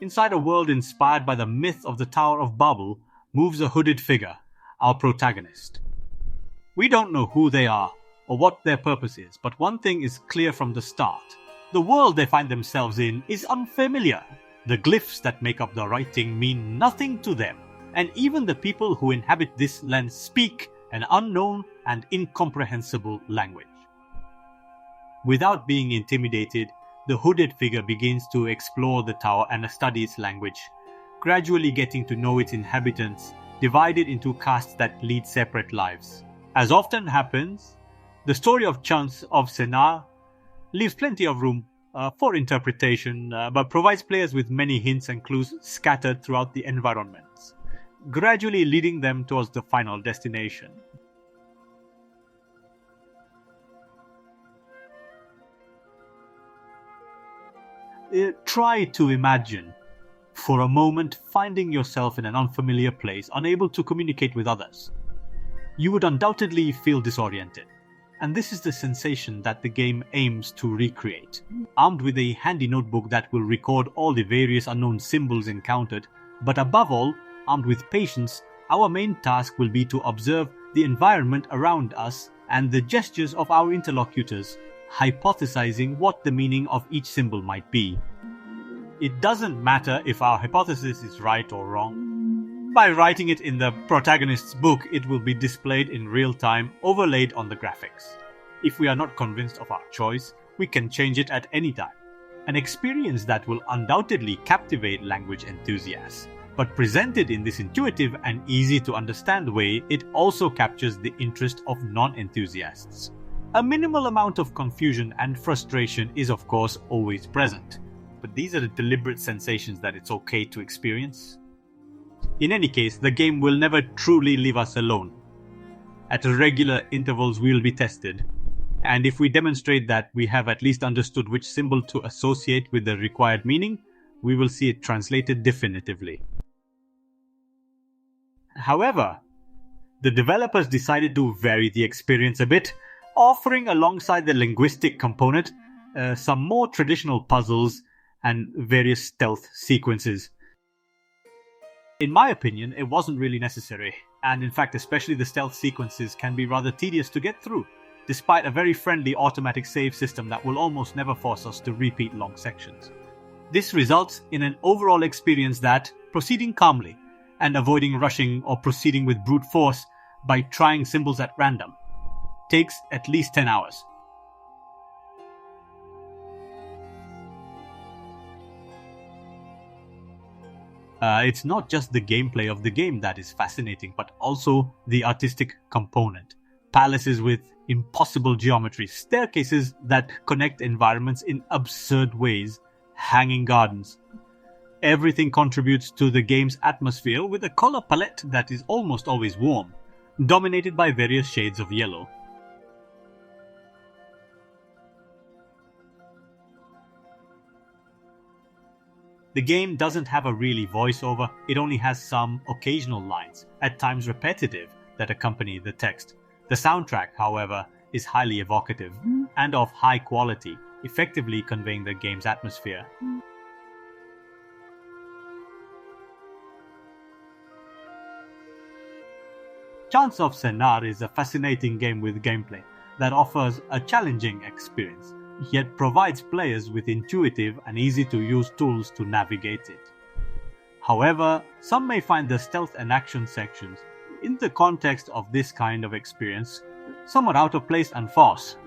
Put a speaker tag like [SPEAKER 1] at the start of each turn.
[SPEAKER 1] Inside a world inspired by the myth of the Tower of Babel moves a hooded figure, our protagonist. We don't know who they are or what their purpose is, but one thing is clear from the start. The world they find themselves in is unfamiliar. The glyphs that make up the writing mean nothing to them, and even the people who inhabit this land speak an unknown and incomprehensible language. Without being intimidated, the hooded figure begins to explore the tower and study its language, gradually getting to know its inhabitants, divided into castes that lead separate lives. As often happens, the story of Chants of Sennaar leaves plenty of room for interpretation, but provides players with many hints and clues scattered throughout the environments, gradually leading them towards the final destination. Try to imagine, for a moment, finding yourself in an unfamiliar place, unable to communicate with others. You would undoubtedly feel disoriented, and this is the sensation that the game aims to recreate. Armed with a handy notebook that will record all the various unknown symbols encountered, but above all, armed with patience, our main task will be to observe the environment around us and the gestures of our interlocutors, hypothesizing what the meaning of each symbol might be. It doesn't matter if our hypothesis is right or wrong. By writing it in the protagonist's book, it will be displayed in real time, overlaid on the graphics. If we are not convinced of our choice, we can change it at any time. An experience that will undoubtedly captivate language enthusiasts. But presented in this intuitive and easy to understand way, it also captures the interest of non-enthusiasts. A minimal amount of confusion and frustration is of course always present, but these are the deliberate sensations that it's okay to experience. In any case, the game will never truly leave us alone. At regular intervals we will be tested, and if we demonstrate that we have at least understood which symbol to associate with the required meaning, we will see it translated definitively. However, the developers decided to vary the experience a bit, offering alongside the linguistic component some more traditional puzzles and various stealth sequences. In my opinion, it wasn't really necessary, and in fact especially the stealth sequences can be rather tedious to get through, despite a very friendly automatic save system that will almost never force us to repeat long sections. This results in an overall experience that, proceeding calmly and avoiding rushing or proceeding with brute force by trying symbols at random, takes at least 10 hours. It's not just the gameplay of the game that is fascinating, but also the artistic component. Palaces with impossible geometry, staircases that connect environments in absurd ways, hanging gardens. Everything contributes to the game's atmosphere with a color palette that is almost always warm, dominated by various shades of yellow. The game doesn't have a really voiceover, it only has some occasional lines, at times repetitive, that accompany the text. The soundtrack, however, is highly evocative and of high quality, effectively conveying the game's atmosphere. Chants of Sennaar is a fascinating game with gameplay that offers a challenging experience, yet provides players with intuitive and easy-to-use tools to navigate it. However, some may find the stealth and action sections, in the context of this kind of experience, somewhat out of place and forced.